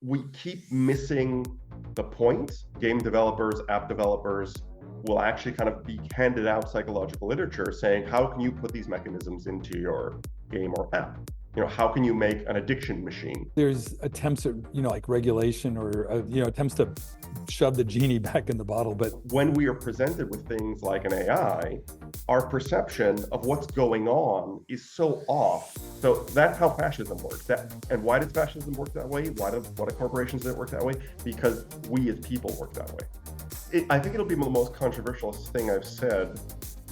we keep missing the point. Game developers, app developers will actually kind of be handed out psychological literature saying, how can you put these mechanisms into your game or app? How can you make an addiction machine? There's attempts at, like regulation or, attempts to shove the genie back in the bottle. But when we are presented with things like an AI, our perception of what's going on is so off. So that's how fascism works. And why does fascism work that way? Why do corporations work that way? Because we as people work that way. I think it'll be the most controversial thing I've said.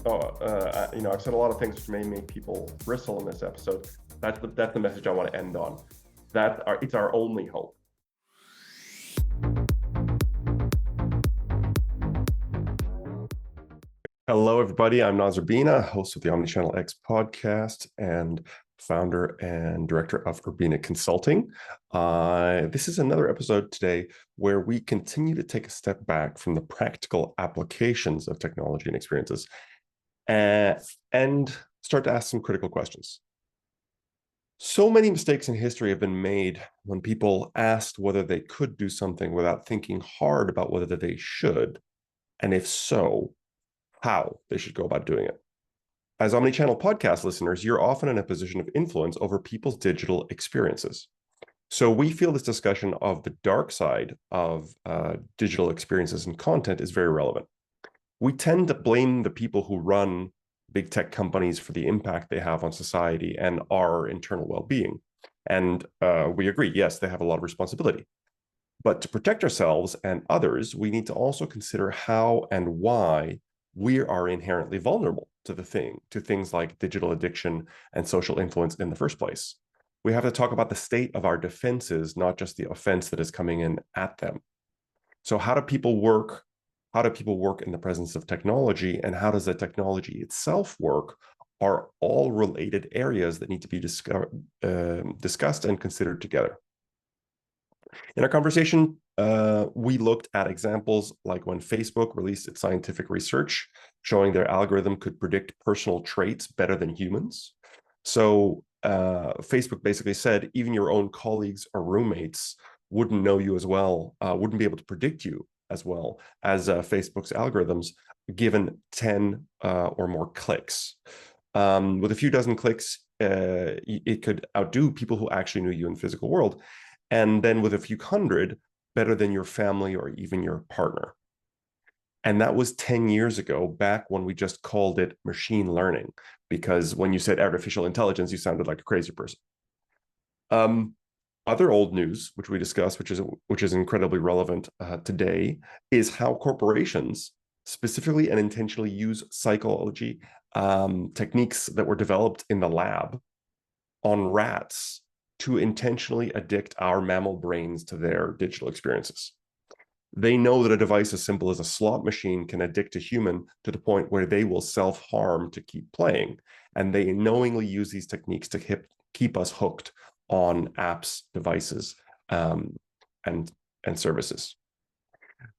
I've said a lot of things which may make people bristle in this episode. That's the message I want to end on. It's our only hope. Hello, everybody. I'm Urbina, host of the Omnichannel X podcast and founder and director of Urbina Consulting. This is another episode today where we continue to take a step back from the practical applications of technology and experiences and start to ask some critical questions. So many mistakes in history have been made when people asked whether they could do something without thinking hard about whether they should, and if so, how they should go about doing it. As omnichannel podcast listeners, you're often in a position of influence over people's digital experiences. So we feel this discussion of the dark side of digital experiences and content is very relevant. We tend to blame the people who run big tech companies for the impact they have on society and our internal well-being. And we agree, yes, they have a lot of responsibility. But to protect ourselves and others, we need to also consider how and why we are inherently vulnerable to things like digital addiction and social influence in the first place. We have to talk about the state of our defenses, not just the offense that is coming in at them. So how do people work? How do people work in the presence of technology, and how does the technology itself work are all related areas that need to be discussed and considered together. In our conversation, we looked at examples like when Facebook released its scientific research showing their algorithm could predict personal traits better than humans. So Facebook basically said even your own colleagues or roommates wouldn't know you as well, wouldn't be able to predict you as well as Facebook's algorithms given 10 or more clicks. With a few dozen clicks, it could outdo people who actually knew you in the physical world. And then with a few hundred, better than your family or even your partner. And that was 10 years ago, back when we just called it machine learning, because when you said artificial intelligence, you sounded like a crazy person. Other old news, which we discussed, which is incredibly relevant today, is how corporations specifically and intentionally use psychology techniques that were developed in the lab on rats to intentionally addict our mammal brains to their digital experiences. They know that a device as simple as a slot machine can addict a human to the point where they will self-harm to keep playing. And they knowingly use these techniques to keep us hooked on apps, devices, and services.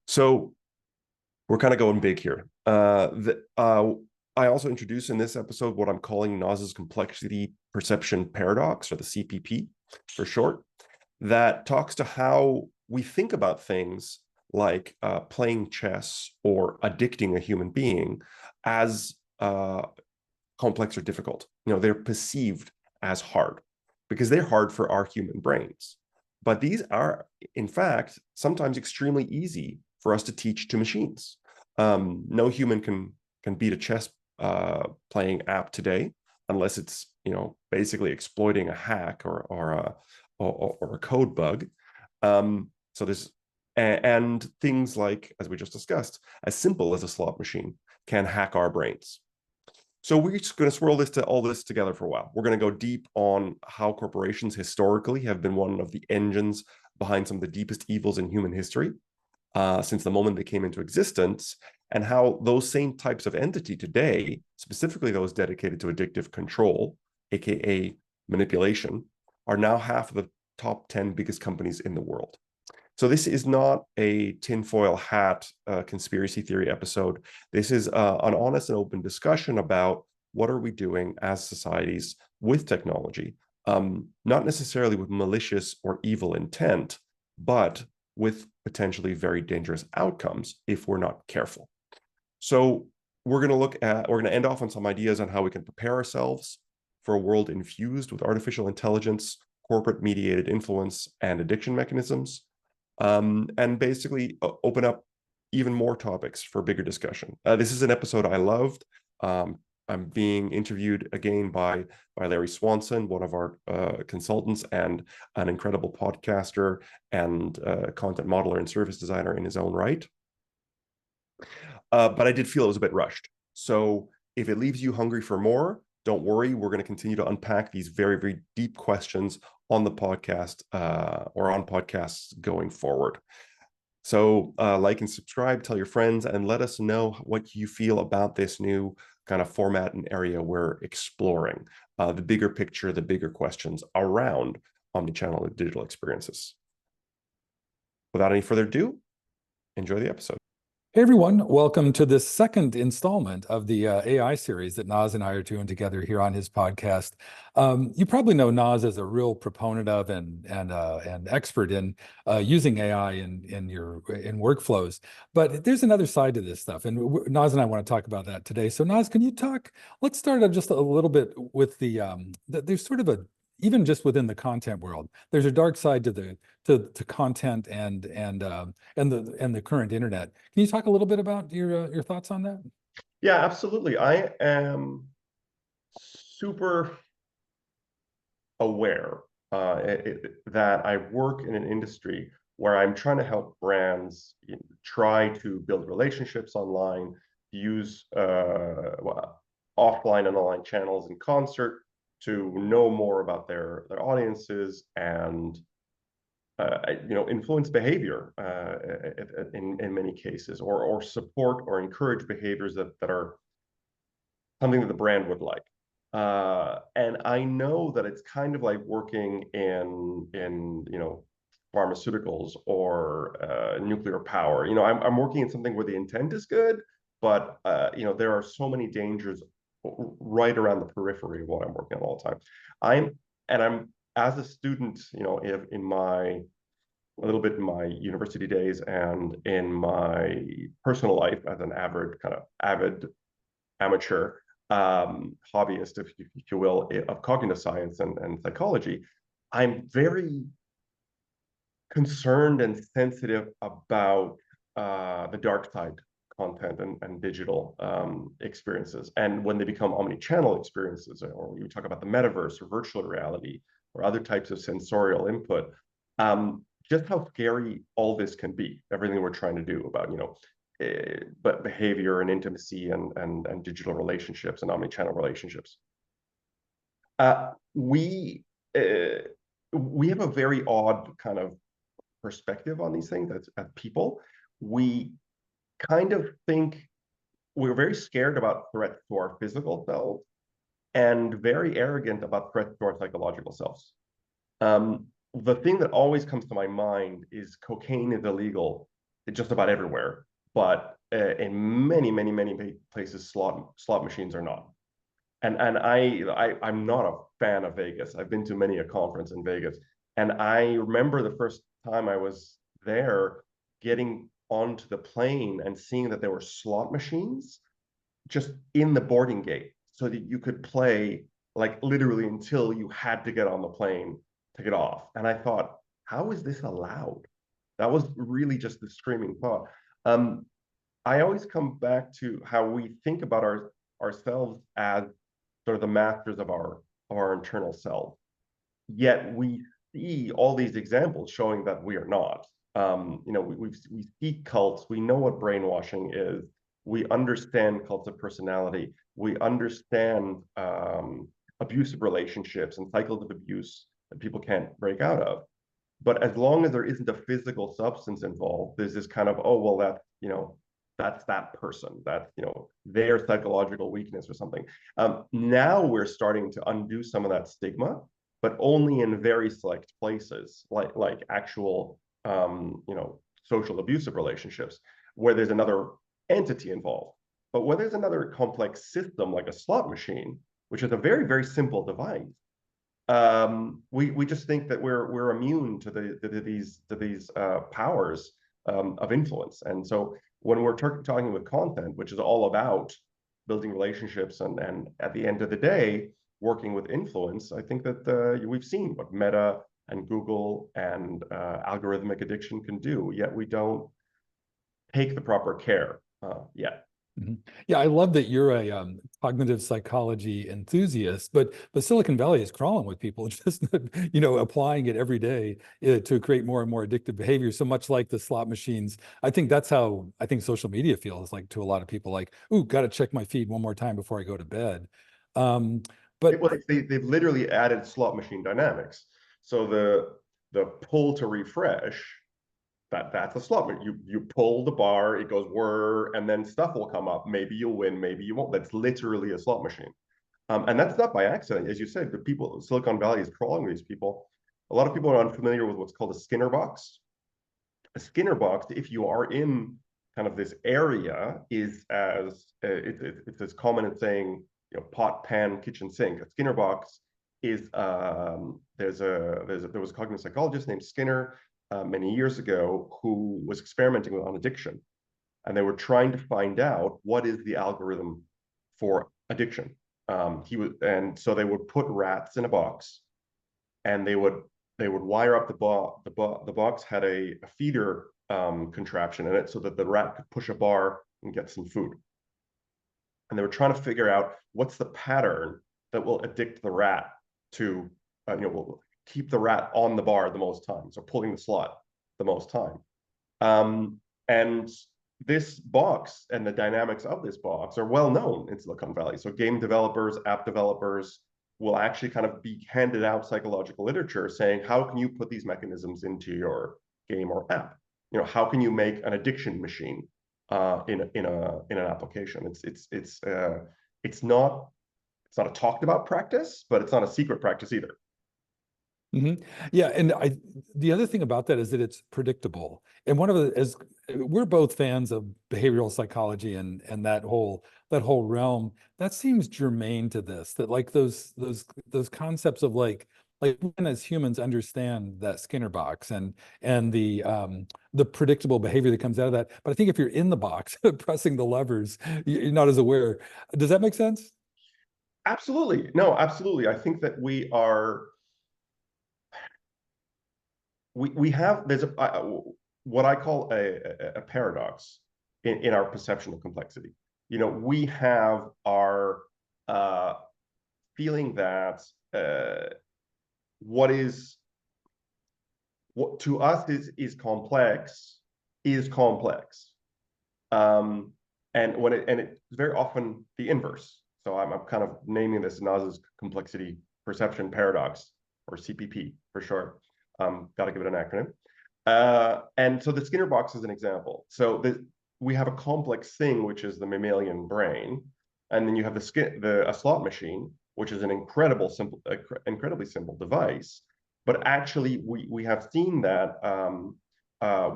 So we're kind of going big here. I also introduce in this episode what I'm calling Naz's complexity perception paradox, or the CPP for short, that talks to how we think about things like playing chess or addicting a human being as complex or difficult. They're perceived as hard because they're hard for our human brains. But these are, in fact, sometimes extremely easy for us to teach to machines. No human can beat a chess playing app today, unless it's basically exploiting a hack or a code bug. So there's and things like, as we just discussed, as simple as a slot machine can hack our brains. So we're just going to swirl all this together for a while. We're going to go deep on how corporations historically have been one of the engines behind some of the deepest evils in human history since the moment they came into existence, and how those same types of entity today, specifically those dedicated to addictive control, aka manipulation, are now half of the top 10 biggest companies in the world. So this is not a tinfoil hat conspiracy theory episode. This is an honest and open discussion about what are we doing as societies with technology, not necessarily with malicious or evil intent, but with potentially very dangerous outcomes if we're not careful. So we're going to end off on some ideas on how we can prepare ourselves for a world infused with artificial intelligence, corporate mediated influence, and addiction mechanisms, and basically open up even more topics for bigger discussion. This is an episode I loved. I'm being interviewed again by Larry Swanson, one of our consultants and an incredible podcaster and content modeler and service designer in his own right. But I did feel it was a bit rushed. So if it leaves you hungry for more, don't worry. We're going to continue to unpack these very, very deep questions on the podcast or on podcasts going forward. So like and subscribe, tell your friends, and let us know what you feel about this new kind of format and area we're exploring, the bigger picture, the bigger questions around omnichannel and digital experiences. Without any further ado, enjoy the episode. Hey everyone, welcome to this second installment of the AI series that Naz and I are doing together here on his podcast. You probably know Naz as a real proponent of and expert in using AI in workflows. But there's another side to this stuff, and Naz and I want to talk about that today. So Naz, can you talk? Let's start up just a little bit with there's sort of even just within the content world, there's a dark side to content and the current internet. Can you talk a little bit about your thoughts on that? Yeah, absolutely. I am super aware that I work in an industry where I'm trying to help brands try to build relationships online, use offline and online channels in concert to know more about their audiences and influence behavior in many cases, or support or encourage behaviors that are something that the brand would like. And I know that it's kind of like working in pharmaceuticals or nuclear power. I'm working in something where the intent is good, but there are so many dangers right around the periphery of what I'm working on all the time. I'm as a student, in my a little bit in my university days and in my personal life as an avid amateur hobbyist, if you will, of cognitive science and psychology. I'm very concerned and sensitive about the dark side content and digital experiences. And when they become omni-channel experiences, or you talk about the metaverse or virtual reality or other types of sensorial input, just how scary all this can be, everything we're trying to do about, but behavior and intimacy and digital relationships and omni-channel relationships. We have a very odd kind of perspective on these things as people. We kind of think we're very scared about threats to our physical selves and very arrogant about threats to our psychological selves. The thing that always comes to my mind is cocaine is illegal just about everywhere, but in many, many, many places, slot machines are not. And I'm not a fan of Vegas. I've been to many a conference in Vegas, and I remember the first time I was there, getting onto the plane and seeing that there were slot machines just in the boarding gate, so that you could play like literally until you had to get on the plane to get off. And I thought, how is this allowed? That was really just the screaming thought. I always come back to how we think about ourselves as sort of the masters of our internal self. Yet we see all these examples showing that we are not. We see cults. We know what brainwashing is. We understand cults of personality. We understand abusive relationships and cycles of abuse that people can't break out of. But as long as there isn't a physical substance involved, there's this kind of, oh, well, that's that person, that's their psychological weakness or something. Now we're starting to undo some of that stigma, but only in very select places, like actual social abusive relationships, where there's another entity involved. But where there's another complex system like a slot machine, which is a very, very simple device, we just think that we're immune to these powers of influence. And so when we're talking with content, which is all about building relationships and at the end of the day working with influence, I think that we've seen what Meta and Google and algorithmic addiction can do, yet we don't take the proper care yet. Mhm. Yeah, I love that you're a cognitive psychology enthusiast, but Silicon Valley is crawling with people just applying it every day to create more and more addictive behavior. So much like the slot machines, I think that's how I think social media feels like to a lot of people. Like, ooh, got to check my feed one more time before I go to bed. Um, but Well, they've literally added slot machine dynamics. So the pull to refresh, that's a slot machine. You pull the bar, it goes whir, and then stuff will come up. Maybe you'll win, maybe you won't. That's literally a slot machine. And that's not by accident. As you said, the people, Silicon Valley is crawling these people. A lot of people are unfamiliar with what's called a Skinner box. A Skinner box, if you are in kind of this area, is it's as common as saying, pot, pan, kitchen sink. A Skinner box is there was a cognitive psychologist named Skinner many years ago who was experimenting on addiction, and they were trying to find out what is the algorithm for addiction. And so they would put rats in a box, and they would wire up the box had a feeder contraption in it so that the rat could push a bar and get some food. And they were trying to figure out what's the pattern that will addict the rat to, will keep the rat on the bar the most time, so pulling the slot the most time. And this box and the dynamics of this box are well known in Silicon Valley. So game developers, app developers will actually kind of be handed out psychological literature saying, how can you put these mechanisms into your game or app? How can you make an addiction machine in an application? It's not a talked about practice, but it's not a secret practice either. Yeah, and the other thing about that is that it's predictable. And one of the as we're both fans of behavioral psychology and that whole realm, that seems germane to this, that like those concepts of like we can as humans understand that Skinner box and the predictable behavior that comes out of that. But I think if you're in the box pressing the levers, you're not as aware. Does that make sense? Absolutely. No, absolutely. I think that we have there's what I call a paradox in our perception of complexity. We have our feeling that what to us is complex is complex, and it's very often the inverse. So I'm kind of naming this Naz's complexity perception paradox, or CPP for short. Got to give it an acronym. And so the Skinner box is an example. So we have a complex thing, which is the mammalian brain, and then you have a slot machine, which is an incredibly simple device. But actually, we have seen that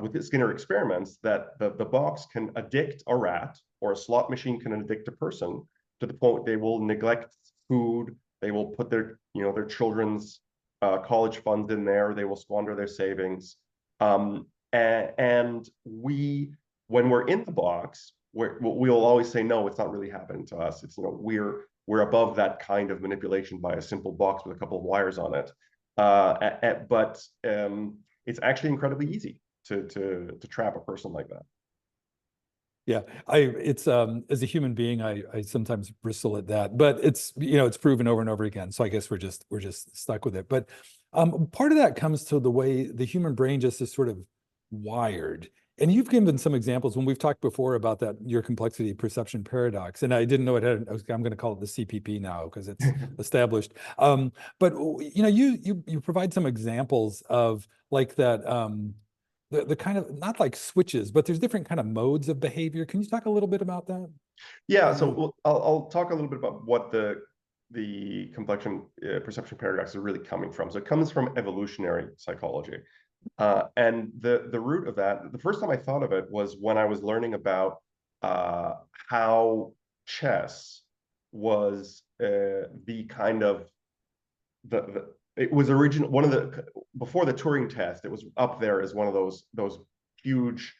with the Skinner experiments that the box can addict a rat, or a slot machine can addict a person to the point they will neglect food. They will put their children's college funds in there. They will squander their savings. And when we're in the box, we'll always say, no, it's not really happening to us. It's, we're above that kind of manipulation by a simple box with a couple of wires on it. But it's actually incredibly easy to trap a person like that. Yeah, it's as a human being, I sometimes bristle at that, but it's proven over and over again. So I guess we're just stuck with it. But part of that comes to the way the human brain just is sort of wired. And you've given some examples when we've talked before about that, your complexity perception paradox. And I didn't know it had, I'm going to call it the CPP now because it's established. But you provide some examples of like that. The kind of, not like switches, but there's different kind of modes of behavior. Can you talk a little bit about that? Yeah, so I'll talk a little bit about what the complexion perception paradox is really coming from. So it comes from evolutionary psychology. And the root of that, the first time I thought of it was when I was learning about how chess was the kind of it was original one of the before the Turing test. It was up there as one of those huge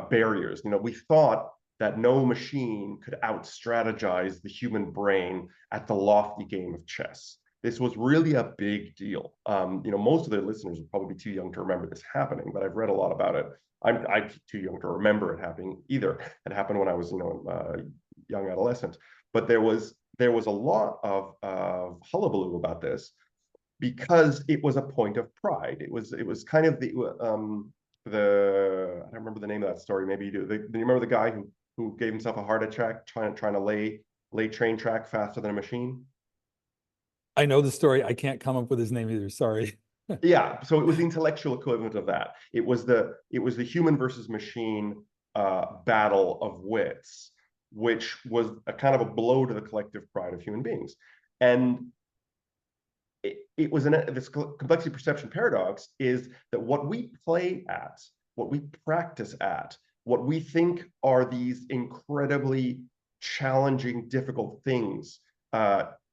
barriers. We thought that no machine could out strategize the human brain at the lofty game of chess. This was really a big deal. Most of the listeners are probably too young to remember this happening, but I've read a lot about it. I'm too young to remember it happening either. It happened when I was, young adolescent. But there was a lot of hullabaloo about this because it was a point of pride. It was kind of the I don't remember the name of that story. Maybe you do. Do you remember the guy who gave himself a heart attack trying to lay train track faster than a machine? I know the story. I can't come up with his name either. Sorry. Yeah, so it was the intellectual equivalent of that. It was the human versus machine battle of wits, which was a kind of a blow to the collective pride of human beings. And it was this complexity perception paradox is that what we play at, what we practice at, what we think are these incredibly challenging, difficult things,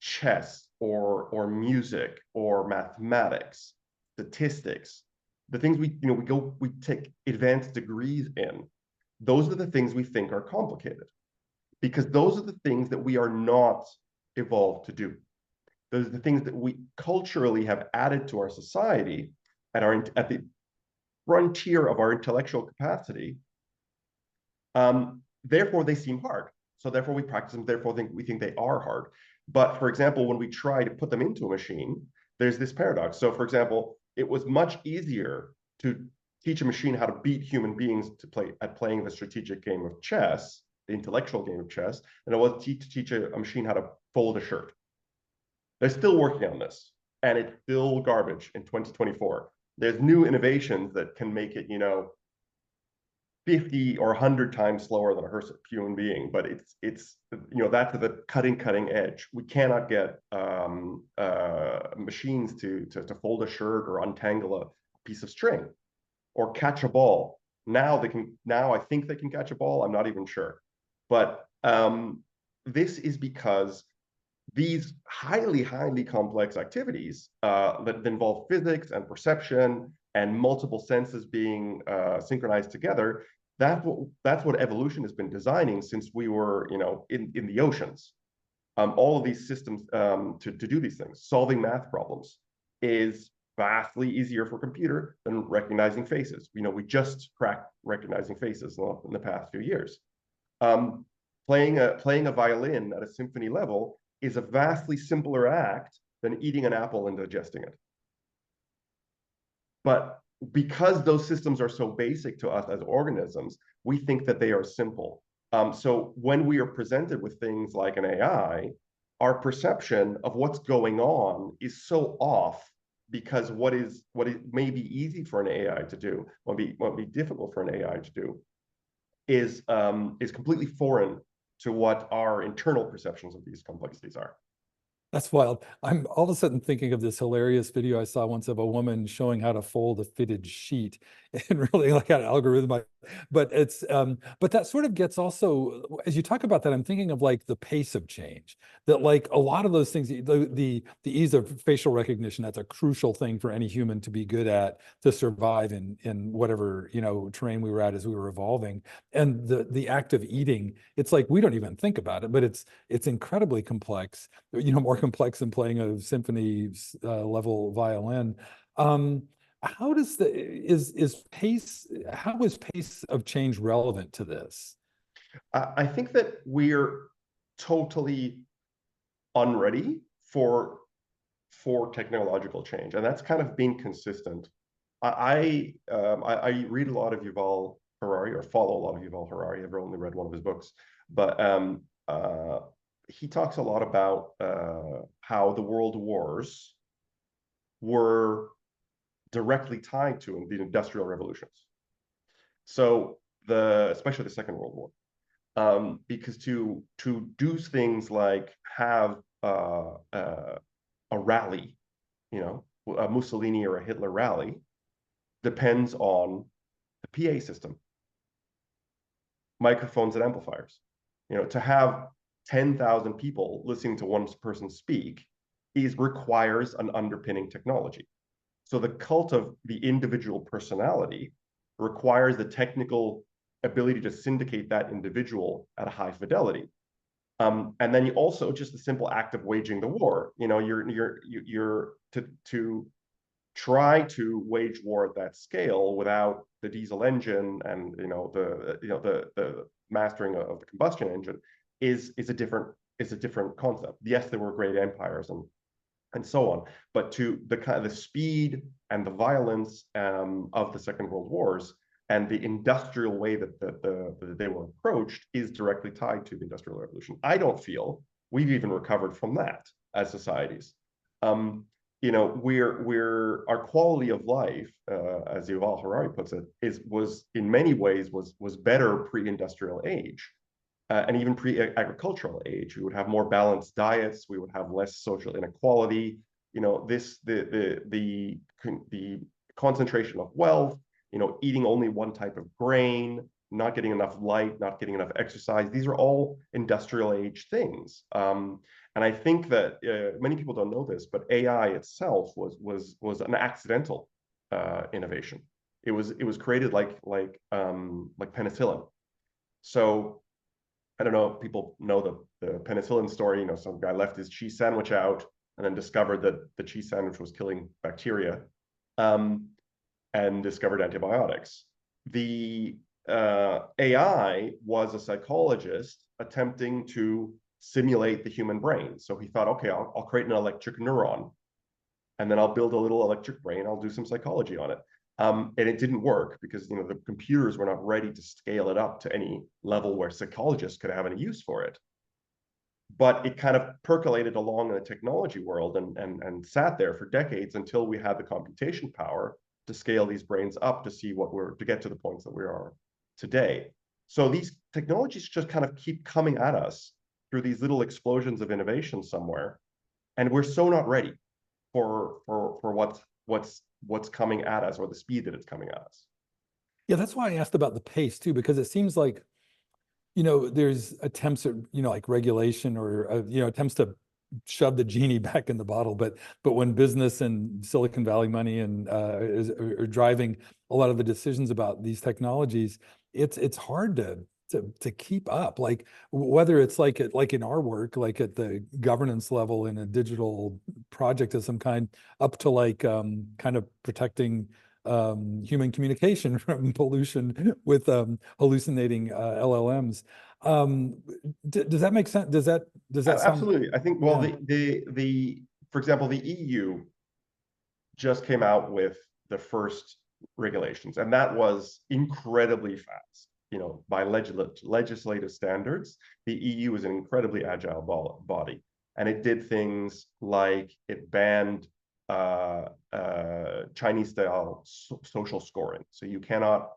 chess or music or mathematics, statistics, the things we take advanced degrees in, those are the things we think are complicated because those are the things that we are not evolved to do. Those are the things that we culturally have added to our society at the frontier of our intellectual capacity. Therefore, they seem hard. So therefore, we practice them. Therefore, we think they are hard. But for example, when we try to put them into a machine, there's this paradox. So for example, it was much easier to teach a machine how to beat human beings playing the strategic game of chess, the intellectual game of chess, than it was to teach a machine how to fold a shirt. They're still working on this, and it's still garbage in 2024. There's new innovations that can make it, 50 or 100 times slower than a human being, but it's that's the cutting edge. We cannot get machines to fold a shirt or untangle a piece of string or catch a ball. Now I think they can catch a ball. I'm not even sure, but this is because these highly complex activities that involve physics and perception and multiple senses being synchronized together, that's what evolution has been designing since we were in the oceans. All of these systems to do these things, solving math problems, is vastly easier for a computer than recognizing faces. We just cracked recognizing faces in the past few years. Playing a violin at a symphony level is a vastly simpler act than eating an apple and digesting it. But because those systems are so basic to us as organisms, we think that they are simple. So when we are presented with things like an AI, our perception of what's going on is so off because what may be easy for an AI to do, what be difficult for an AI to do, is completely foreign to what our internal perceptions of these complexities are. That's wild. I'm all of a sudden thinking of this hilarious video I saw once of a woman showing how to fold a fitted sheet and really like an algorithm. But but that sort of gets also, as you talk about that, I'm thinking of like the pace of change, that like a lot of those things, the ease of facial recognition, that's a crucial thing for any human to be good at to survive in whatever, terrain we were at as we were evolving. And the act of eating, it's like we don't even think about it, but it's incredibly complex, more complex than playing a symphony level violin. How does how is pace of change relevant to this? I think that we're totally unready for technological change, and that's kind of been consistent. I read a lot of Yuval Harari, or follow a lot of Yuval Harari. I've only read one of his books, but he talks a lot about how the world wars were directly tied to the industrial revolutions. So especially the Second World War, because to do things like have a rally, a Mussolini or a Hitler rally, depends on the PA system, microphones and amplifiers. To have 10,000 people listening to one person speak requires an underpinning technology. So the cult of the individual personality requires the technical ability to syndicate that individual at a high fidelity. And then you also just the simple act of waging the war. You're to try to wage war at that scale without the diesel engine and the mastering of the combustion engine is a different concept. Yes, there were great empires and so on, but to the kind of the speed and the violence of the Second World Wars and the industrial way that they were approached is directly tied to the Industrial Revolution. I don't feel we've even recovered from that as societies. We're our quality of life, as Yuval Harari puts it, was in many ways was better pre-industrial age. And even pre-agricultural age, we would have more balanced diets. We would have less social inequality. The concentration of wealth. Eating only one type of grain, not getting enough light, not getting enough exercise. These are all industrial age things. And I think that many people don't know this, but AI itself was an accidental innovation. It was created like penicillin. So I don't know if people know the penicillin story. Some guy left his cheese sandwich out and then discovered that the cheese sandwich was killing bacteria, and discovered antibiotics. The AI was a psychologist attempting to simulate the human brain. So he thought, okay, I'll create an electric neuron, and then I'll build a little electric brain. I'll do some psychology on it. And it didn't work because the computers were not ready to scale it up to any level where psychologists could have any use for it. But it kind of percolated along in the technology world and sat there for decades until we had the computation power to scale these brains up to get to the points that we are today. So these technologies just kind of keep coming at us through these little explosions of innovation somewhere, and we're so not ready for what's coming at us, or the speed that it's coming at us. Yeah, that's why I asked about the pace too, because it seems like, there's attempts at, like regulation or, attempts to shove the genie back in the bottle. But when business and Silicon Valley money and are driving a lot of the decisions about these technologies, it's hard to keep up. Like whether it's like in our work, like at the governance level in a digital project of some kind, up to like kind of protecting human communication from pollution with hallucinating LLMs. Does that make sense? Does that sound? Absolutely. I think, well, for example, the EU just came out with the first regulations, and that was incredibly fast. By legislative standards, the EU is an incredibly agile body, and it did things like it banned Chinese-style social scoring. So you cannot,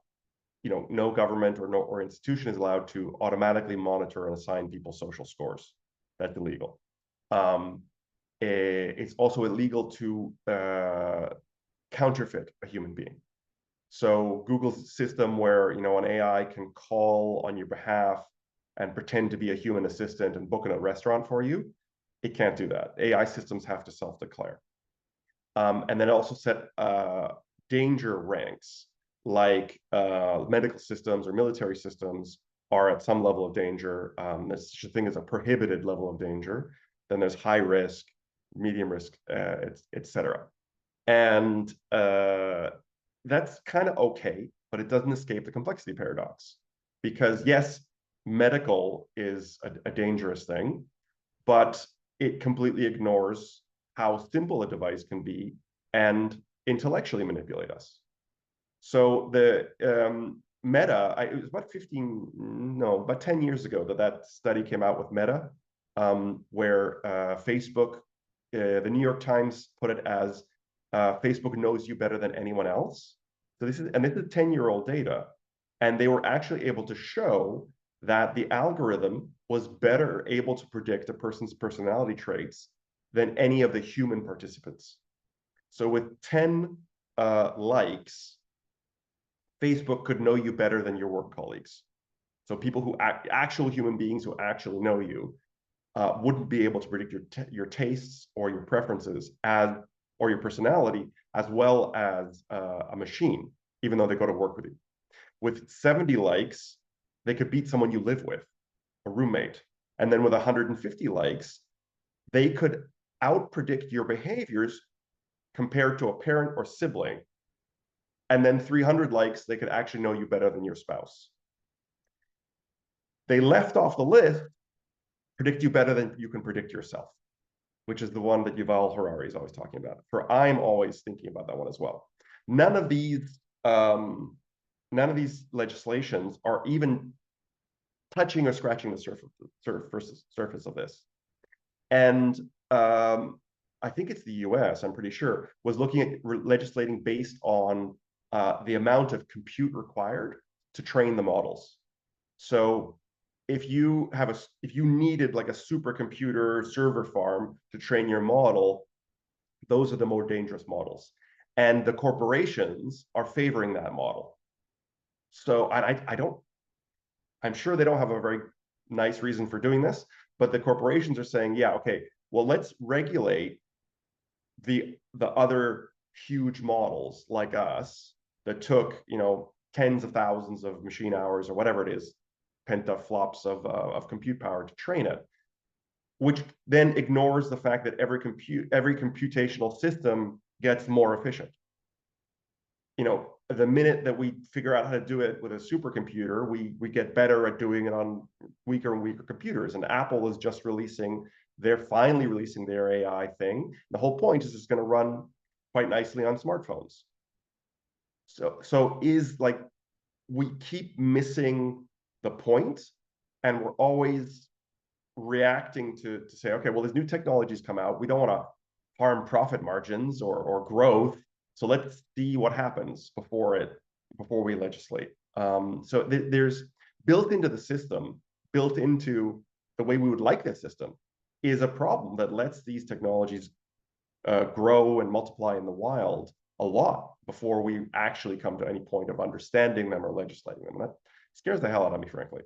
no government or institution is allowed to automatically monitor and assign people social scores. That's illegal. It's also illegal to counterfeit a human being. So Google's system where an AI can call on your behalf and pretend to be a human assistant and book in a restaurant for you, it can't do that. AI systems have to self-declare. And then also set danger ranks, like medical systems or military systems are at some level of danger. There's such a thing as a prohibited level of danger. Then there's high risk, medium risk, etc. And that's kind of okay, but it doesn't escape the complexity paradox. Because yes, medical is a dangerous thing, but it completely ignores how simple a device can be and intellectually manipulate us. So the Meta, it was about 10 years ago that study came out with Meta, where Facebook, the New York Times put it as Facebook knows you better than anyone else. So this is 10-year-old data, and they were actually able to show that the algorithm was better able to predict a person's personality traits than any of the human participants. So with 10 likes, Facebook could know you better than your work colleagues. So people who actual human beings who actually know you wouldn't be able to predict your tastes or your preferences or your personality as well as a machine, even though they go to work with you. With 70 likes, they could beat someone you live with, a roommate. And then with 150 likes, they could outpredict your behaviors compared to a parent or sibling. And then 300 likes, they could actually know you better than your spouse. They left off the list, predict you better than you can predict yourself, which is the one that Yuval Harari is always talking about. For I'm always thinking about that one as well. None of these legislations are even touching or scratching the surface of this. And I think it's the US, I'm pretty sure, was looking at legislating based on the amount of compute required to train the models. So if you needed like a supercomputer server farm to train your model, those are the more dangerous models. And the corporations are favoring that model. So I'm sure they don't have a very nice reason for doing this, but the corporations are saying, yeah, okay, well, let's regulate the other huge models like us that took, tens of thousands of machine hours or whatever it is, pentaflops of compute power to train it, which then ignores the fact that every computational system gets more efficient. The minute that we figure out how to do it with a supercomputer, we get better at doing it on weaker and weaker computers. And Apple is just they're finally releasing their AI thing. The whole point is it's going to run quite nicely on smartphones. So is like we keep missing the point, and we're always reacting to say, okay, well, there's new technologies come out. We don't want to harm profit margins or growth. So let's see what happens before we legislate. So there's built into the system, built into the way we would like this system, is a problem that lets these technologies grow and multiply in the wild a lot before we actually come to any point of understanding them or legislating them. And that scares the hell out of me, frankly.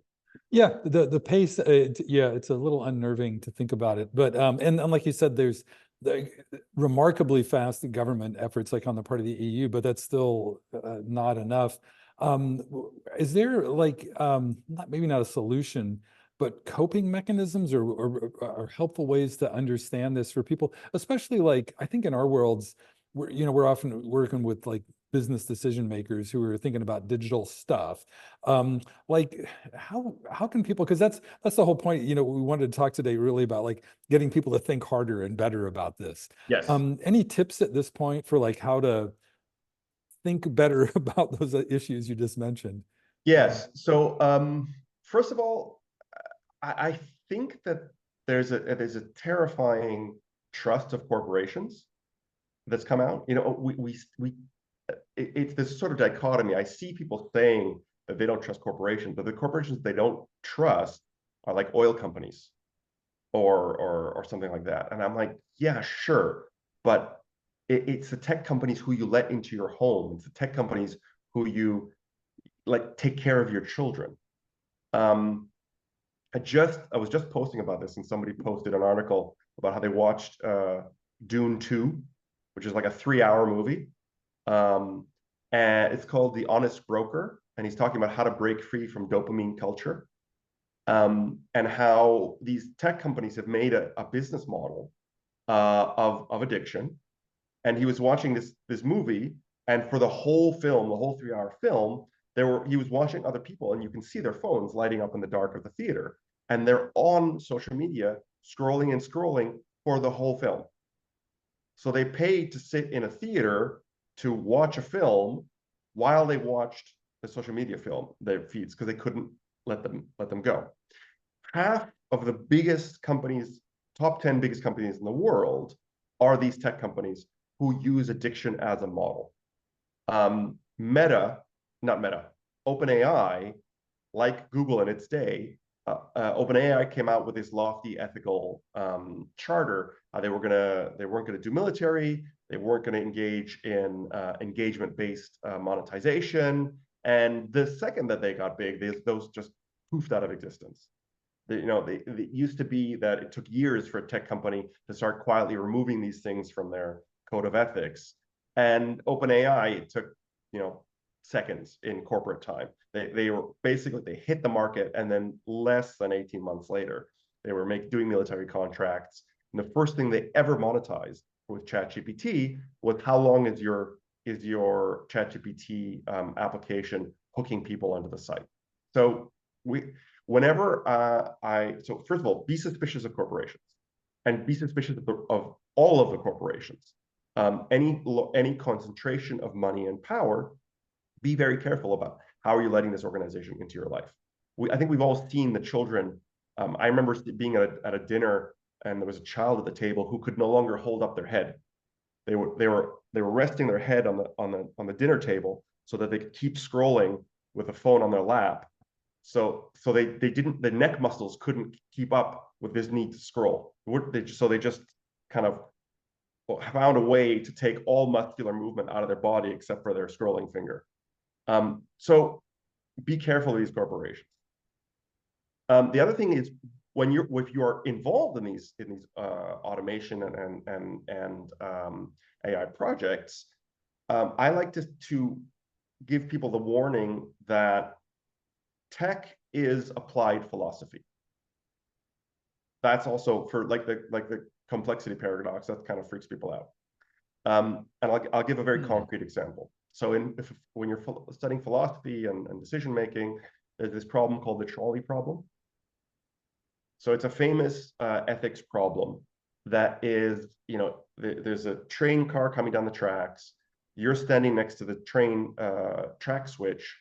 Yeah, the pace, it's a little unnerving to think about it. But and like you said, there's the remarkably fast government efforts like on the part of the EU, but that's still not enough. Is there like maybe not a solution, but coping mechanisms or helpful ways to understand this for people, especially like I think in our worlds, we're often working with like business decision makers who are thinking about digital stuff. Like how can people, because that's the whole point, we wanted to talk today really about like getting people to think harder and better about this. Yes. Any tips at this point for like how to think better about those issues you just mentioned? Yes. So first of all, I think that there's a terrifying trust of corporations that's come out. It's this sort of dichotomy. I see people saying that they don't trust corporations, but the corporations they don't trust are like oil companies or something like that. And I'm like, yeah, sure, but it's the tech companies who you let into your home. It's the tech companies who you like take care of your children. I was just posting about this, and somebody posted an article about how they watched Dune 2, which is like a 3-hour movie. And it's called The Honest Broker, and he's talking about how to break free from dopamine culture, and how these tech companies have made a business model of addiction. And he was watching this movie, and for the whole film, the whole 3-hour film, he was watching other people, and you can see their phones lighting up in the dark of the theater, and they're on social media scrolling and scrolling for the whole film. So they paid to sit in a theater to watch a film while they watched the social media film, their feeds, because they couldn't let them go. Half of the biggest companies, top 10 biggest companies in the world, are these tech companies who use addiction as a model. OpenAI, like Google in its day, OpenAI came out with this lofty ethical charter. They weren't gonna do military. They weren't gonna engage in engagement-based monetization. And the second that they got big, those just poofed out of existence. It used to be that it took years for a tech company to start quietly removing these things from their code of ethics. And OpenAI, it took, seconds in corporate time. They were basically, they hit the market, and then less than 18 months later, they were doing military contracts. And the first thing they ever monetized with ChatGPT was how long is your ChatGPT application hooking people onto the site. So so first of all, be suspicious of corporations, and be suspicious of all of the corporations. Any concentration of money and power, be very careful about how are you letting this organization into your life. I think we've all seen the children. I remember being at a dinner, and there was a child at the table who could no longer hold up their head. They were resting their head on the dinner table so that they could keep scrolling with a phone on their lap. So the neck muscles couldn't keep up with this need to scroll. So they just kind of found a way to take all muscular movement out of their body except for their scrolling finger. So be careful of these corporations. The other thing is, if you're involved in these automation and AI projects, I like to give people the warning that tech is applied philosophy. That's also for like the complexity paradox. That kind of freaks people out. And I'll give a very concrete example. So when you're studying philosophy and decision making, there's this problem called the trolley problem. So it's a famous ethics problem that is, there's a train car coming down the tracks. You're standing next to the train track switch,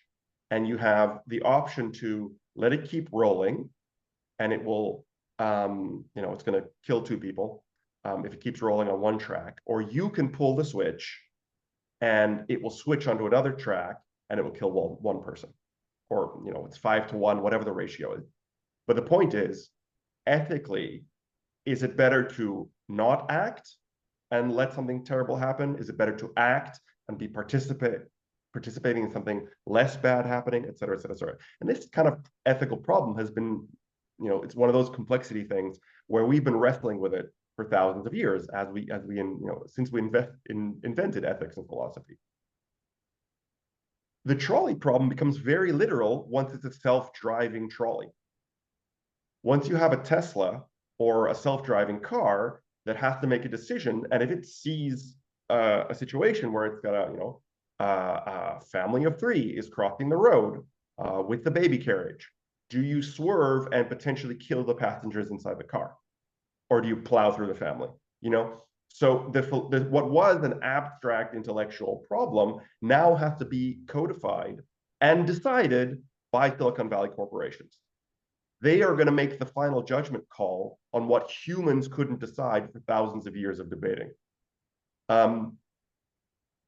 and you have the option to let it keep rolling, and it will, it's going to kill two people if it keeps rolling on one track. Or you can pull the switch, and it will switch onto another track, and it will kill one person. Or, it's 5-1, whatever the ratio is. But the point is, ethically, is it better to not act and let something terrible happen? Is it better to act and be participating in something less bad happening, et cetera, et cetera, et cetera? And this kind of ethical problem has been, it's one of those complexity things where we've been wrestling with it for thousands of years since we invented ethics and philosophy. The trolley problem becomes very literal once it's a self-driving trolley. Once you have a Tesla or a self-driving car that has to make a decision, and if it sees a situation where it's got a family of 3 is crossing the road with the baby carriage, do you swerve and potentially kill the passengers inside the car, or do you plow through the family? So what was an abstract intellectual problem now has to be codified and decided by Silicon Valley corporations. They are going to make the final judgment call on what humans couldn't decide for thousands of years of debating.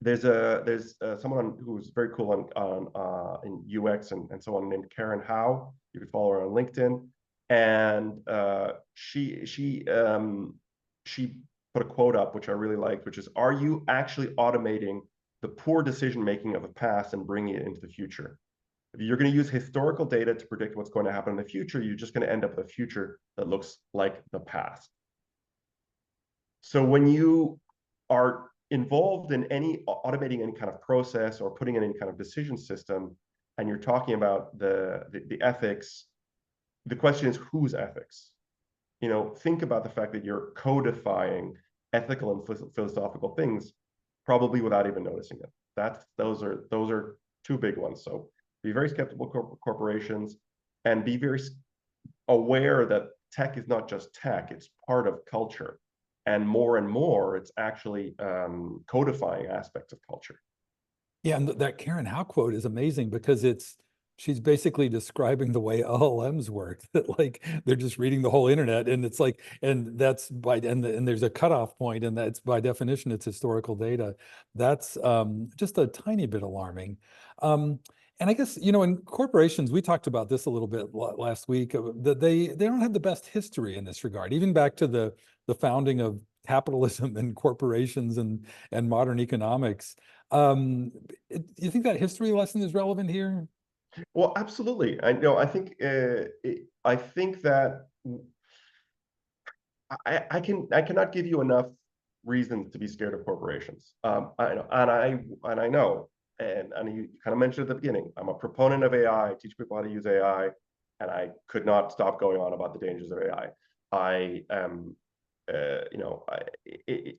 There's someone who's very cool in UX and so on, named Karen Howe. You can follow her on LinkedIn, and she put a quote up which I really liked, which is, "Are you actually automating the poor decision making of the past and bringing it into the future? If you're going to use historical data to predict what's going to happen in the future, you're just going to end up with a future that looks like the past." So when you are involved in automating any kind of process or putting in any kind of decision system, and you're talking about the ethics, the question is, whose ethics? Think about the fact that you're codifying ethical and philosophical things, probably without even noticing it. Those are two big ones. So be very skeptical of corporations, and be very aware that tech is not just tech, it's part of culture. And more, it's actually codifying aspects of culture. Yeah, and that Karen Howe quote is amazing because she's basically describing the way LLMs work, that like they're just reading the whole internet, and it's like, and there's a cutoff point, and that's by definition it's historical data. That's just a tiny bit alarming. And I guess, in corporations, we talked about this a little bit last week, that they don't have the best history in this regard, even back to the founding of capitalism and corporations and modern economics. You think that history lesson is relevant here? Well, absolutely. I know. I think I think that I cannot give you enough reasons to be scared of corporations. I know, and I know, and you kind of mentioned at the beginning, I'm a proponent of AI. I teach people how to use AI, and I could not stop going on about the dangers of AI. I am, you know,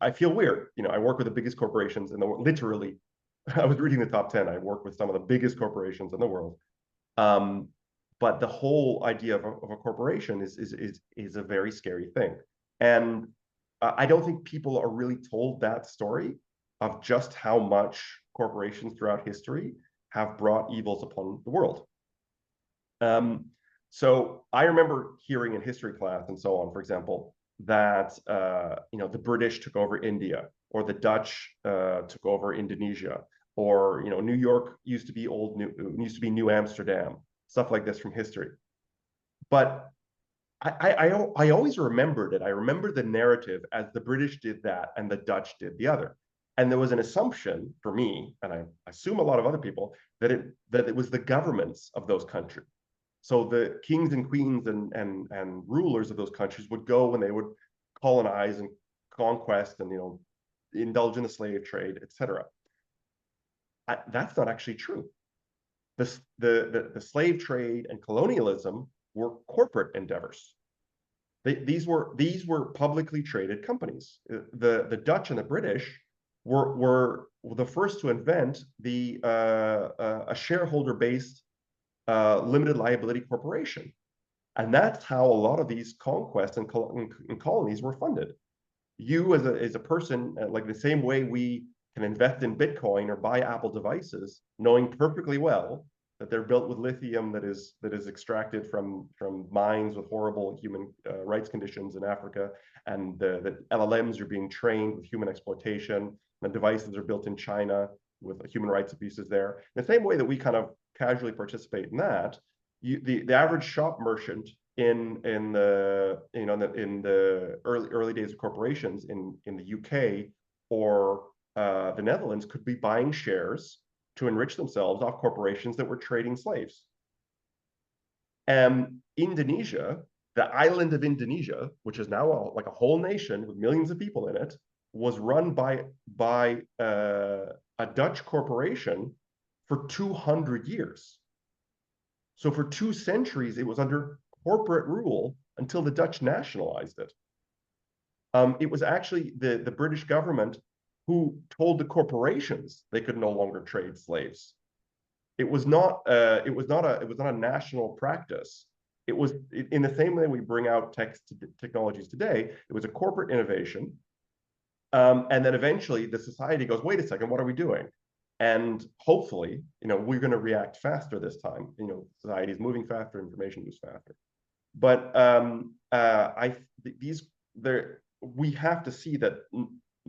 I feel weird. You know, I work with the biggest corporations in the world. Literally, I was reading the top 10. I work with some of the biggest corporations in the world. Um, but the whole idea of a corporation is a very scary thing. And I don't think people are really told that story of just how much corporations throughout history have brought evils upon the world. Um, so I remember hearing in history class and so on, for example, that you know, the British took over India, or the Dutch took over Indonesia, or you know, New York used to be New Amsterdam, stuff like this from history. But I always remembered it. I remember the narrative as the British did that and the Dutch did the other. And there was an assumption for me, and I assume a lot of other people, that it was the governments of those countries. So the kings and queens and rulers of those countries would go and they would colonize and conquest and, you know, indulge in the slave trade, etc. That's not actually true. The slave trade and colonialism were corporate endeavors. These were publicly traded companies. The Dutch and the British were the first to invent a shareholder based limited liability corporation, and that's how a lot of these conquests and colonies were funded. You as a person, like the same way we can invest in Bitcoin or buy Apple devices, knowing perfectly well that they're built with lithium that is extracted from mines with horrible human rights conditions in Africa, and the LLMs are being trained with human exploitation. The devices are built in China with human rights abuses there. In the same way that we kind of casually participate in that, the average shop merchant in the, you know, in the early days of corporations in the UK or the Netherlands could be buying shares to enrich themselves off corporations that were trading slaves. And Indonesia, the island of Indonesia, which is now like a whole nation with millions of people in it, was run by a Dutch corporation for 200 years. So for 2 centuries, it was under corporate rule until the Dutch nationalized it. It was actually the British government who told the corporations they could no longer trade slaves. It was not a national practice. It was in the same way we bring out technologies today. It was a corporate innovation, and then eventually the society goes, wait a second, what are we doing? And hopefully, you know, we're going to react faster this time. You know, society is moving faster, information moves faster. But we have to see that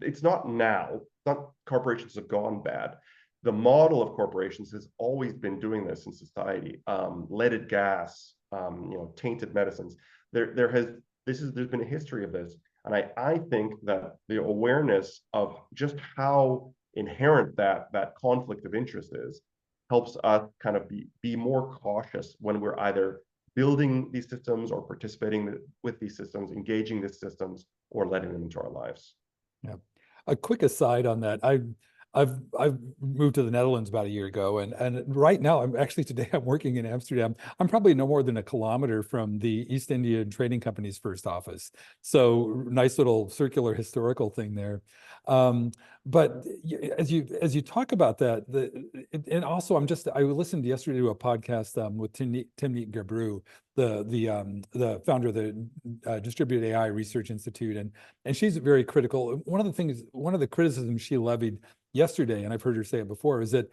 it's not now. It's not corporations have gone bad. The model of corporations has always been doing this in society. Leaded gas, you know, tainted medicines. There's been a history of this, and I think that the awareness of just how inherent that conflict of interest is helps us kind of be more cautious when we're either building these systems or participating with these systems, engaging these systems, or letting them into our lives. Yeah. A quick aside on that. I've moved to the Netherlands about a year ago, and right now today I'm working in Amsterdam. I'm probably no more than a kilometer from the East India Trading Company's first office. So nice little circular historical thing there. But as you talk about that, and also I listened yesterday to a podcast with Timnit Gebru, the founder of the Distributed AI Research Institute, and she's very critical. One of the criticisms she levied yesterday, and I've heard her say it before, is that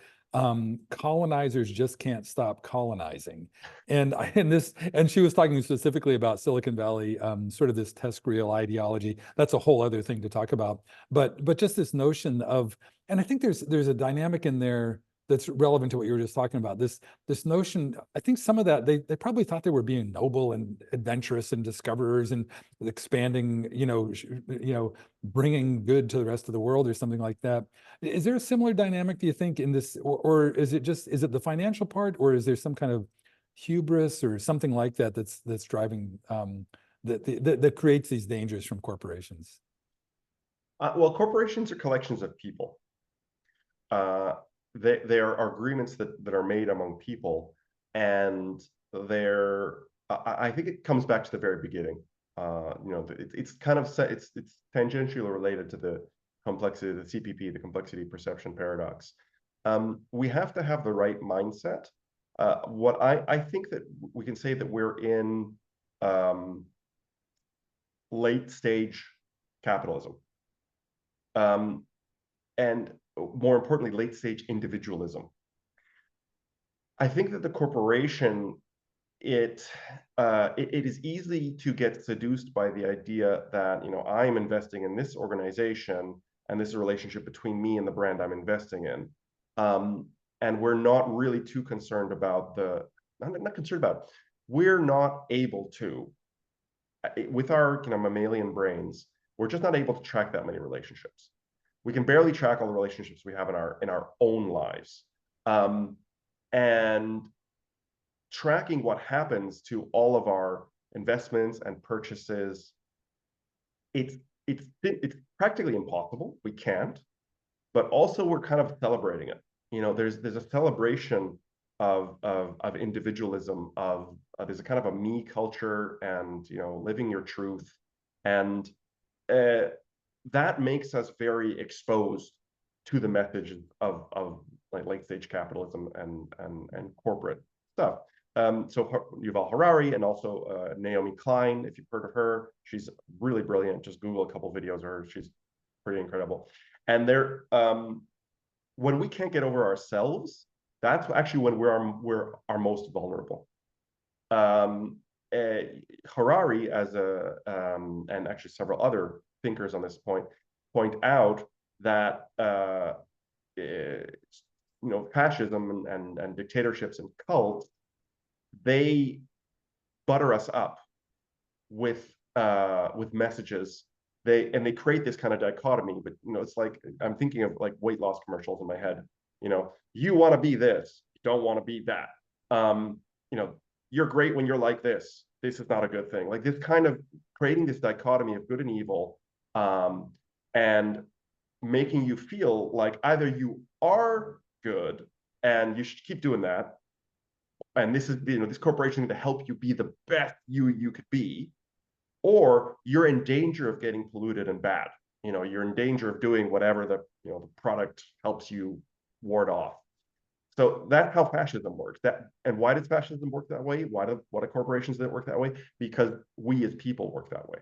colonizers just can't stop colonizing. And she was talking specifically about Silicon Valley, sort of this TESCREAL ideology. That's a whole other thing to talk about. But just this notion of, and I think there's a dynamic in there that's relevant to what you were just talking about. This notion, I think some of that they probably thought they were being noble and adventurous and discoverers and expanding, bringing good to the rest of the world or something like that. Is there a similar dynamic, do you think, in this, or is it the financial part, or is there some kind of hubris or something like that that's driving that creates these dangers from corporations? Well, corporations are collections of people. Uh, they are agreements that are made among people, and I think it comes back to the very beginning. It's kind of it's tangentially related to the complexity, the CPP, the complexity perception paradox. We have to have the right mindset. What I think that we can say that we're in late stage capitalism. And more importantly, late stage individualism. I think that the corporation, it is easy to get seduced by the idea that, I'm investing in this organization and this is a relationship between me and the brand I'm investing in. And we're not really too concerned about I'm not concerned about, we're not able to, with our mammalian brains, we're just not able to track that many relationships. We can barely track all the relationships we have in our own lives. And tracking what happens to all of our investments and purchases, it's practically impossible. We can't, but also we're kind of celebrating it. There's a celebration of individualism, there's a kind of a me culture, and living your truth, and that makes us very exposed to the message of like late stage capitalism and corporate stuff. So Yuval Harari and also Naomi Klein, if you've heard of her, she's really brilliant. Just Google a couple videos of her; she's pretty incredible. And when we can't get over ourselves, that's actually when we're our most vulnerable. Harari, and actually several other thinkers on this point out that fascism and dictatorships and cults, they butter us up with messages. They create this kind of dichotomy, but it's like I'm thinking of like weight loss commercials in my head. You want to be this, you don't want to be that. You're great when you're like this. This is not a good thing. Like this kind of creating this dichotomy of good and evil, and making you feel like either you are good and you should keep doing that, and this is this corporation to help you be the best you could be, or you're in danger of getting polluted and bad. You're in danger of doing whatever the product helps you ward off. So that's how fascism works. And why does fascism work that way? Why do corporations that work that way? Because we as people work that way.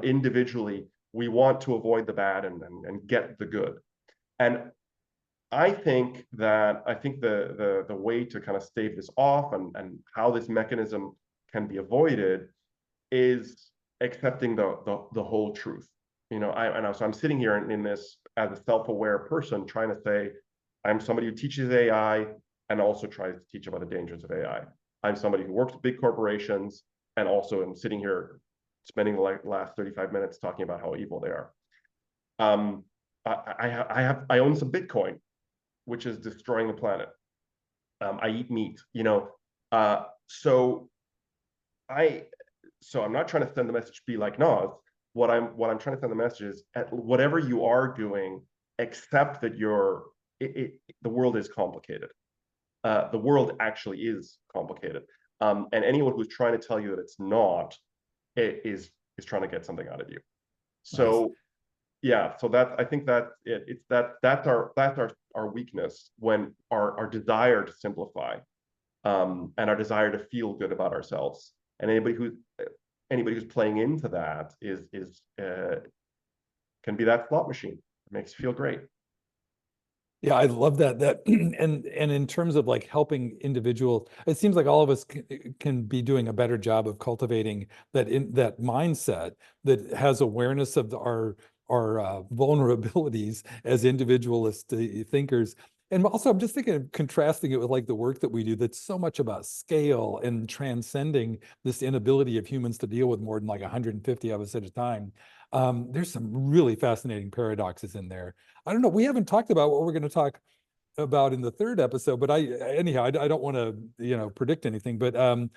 Individually, we want to avoid the bad and get the good. And I think the way to kind of stave this off and how this mechanism can be avoided is accepting the whole truth. So I'm sitting here in this as a self-aware person trying to say, I'm somebody who teaches AI and also tries to teach about the dangers of AI. I'm somebody who works with big corporations and also am sitting here spending the last 35 minutes talking about how evil they are. I own some Bitcoin, which is destroying the planet. I eat meat, so I'm not trying to send the message, be like Nas. What I'm trying to send the message is, at whatever you are doing, accept that the world is complicated. The world actually is complicated. And anyone who's trying to tell you that it's not, is trying to get something out of you. So nice. Yeah, so I think that that's our weakness, when our desire to simplify, and our desire to feel good about ourselves. And anybody who's playing into that can be that slot machine. It makes you feel great. Yeah, I love that. And in terms of like helping individuals, it seems like all of us can be doing a better job of cultivating that mindset that has awareness of our vulnerabilities as individualist thinkers, And also, I'm just thinking of contrasting it with like the work that we do that's so much about scale and transcending this inability of humans to deal with more than like 150 of us at a time. There's some really fascinating paradoxes in there. I don't know. We haven't talked about what we're going to talk about in the third episode, but anyhow, I don't want to predict anything, but we're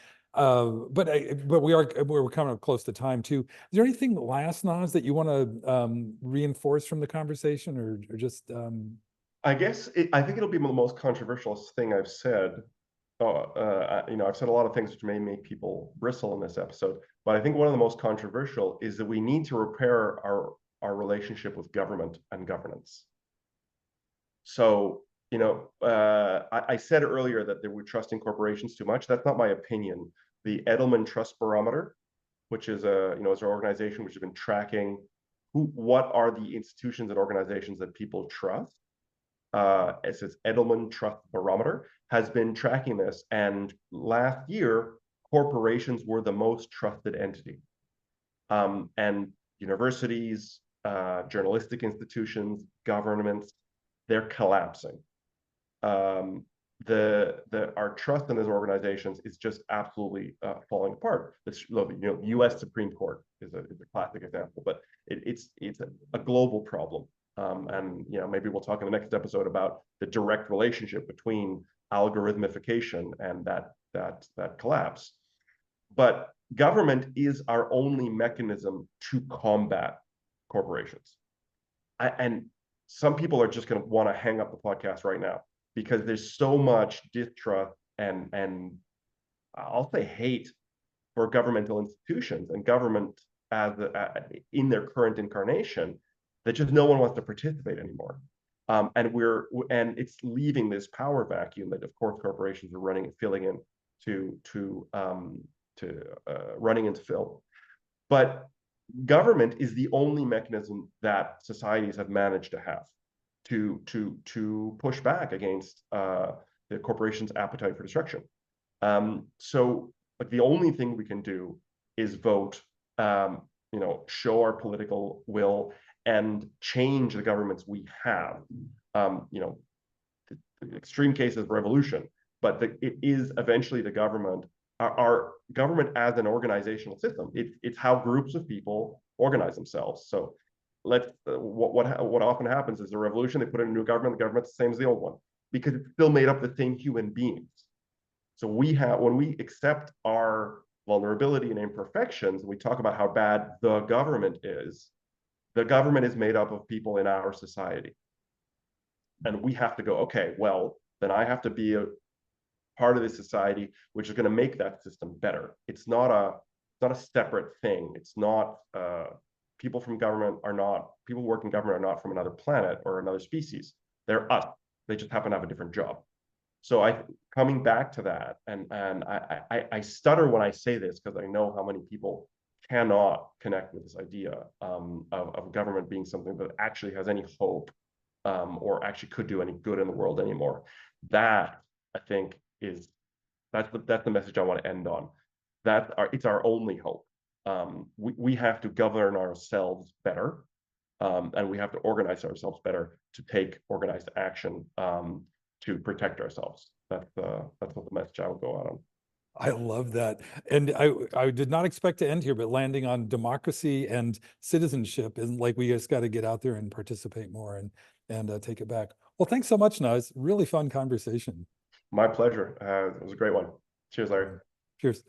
coming up close to time too. Is there anything last, Nas, that you want to reinforce from the conversation, or just I guess I think it'll be the most controversial thing I've said. I've said a lot of things which may make people bristle in this episode, but I think one of the most controversial is that we need to repair our relationship with government and governance. So, I said earlier that they were trusting corporations too much. That's not my opinion. The Edelman Trust Barometer, which is is an organization which has been tracking what are the institutions and organizations that people trust. It says Edelman Trust Barometer has been tracking this, and last year corporations were the most trusted entity, and universities, journalistic institutions, governments, they're collapsing. Our trust in those organizations is just absolutely falling apart. U.S. Supreme Court is a classic example, but it's a global problem. And maybe we'll talk in the next episode about the direct relationship between algorithmification and that collapse. But government is our only mechanism to combat corporations. And some people are just going to want to hang up the podcast right now because there's so much distrust and I'll say hate for governmental institutions and government in their current incarnation that just no one wants to participate anymore. And it's leaving this power vacuum that of course corporations are filling in to running into fill. But government is the only mechanism that societies have managed to have to push back against the corporation's appetite for destruction. So like the only thing we can do is vote, show our political will and change the governments we have. The extreme case is revolution, but it is eventually the government. Our government as an organizational system. It's how groups of people organize themselves. So what often happens is a revolution, they put in a new government, the government's the same as the old one, because it's still made up of the same human beings. So when we accept our vulnerability and imperfections, we talk about how bad the government is made up of people in our society. And we have to go, okay, well, then I have to be a part of this society which is going to make that system better. It's not a separate thing. It's not people who work in government are not from another planet or another species. They're us. They just happen to have a different job. So coming back to that, and I stutter when I say this because I know how many people cannot connect with this idea of government being something that actually has any hope or actually could do any good in the world anymore. That I think that's the message I want to end on. It's our only hope. We have to govern ourselves better, and we have to organize ourselves better to take organized action to protect ourselves. That's what the message I would go out on. I love that. And I did not expect to end here, but landing on democracy and citizenship, and like we just got to get out there and participate more and take it back. Well, thanks so much, Naz. Really fun conversation. My pleasure. It was a great one. Cheers, Larry. Cheers.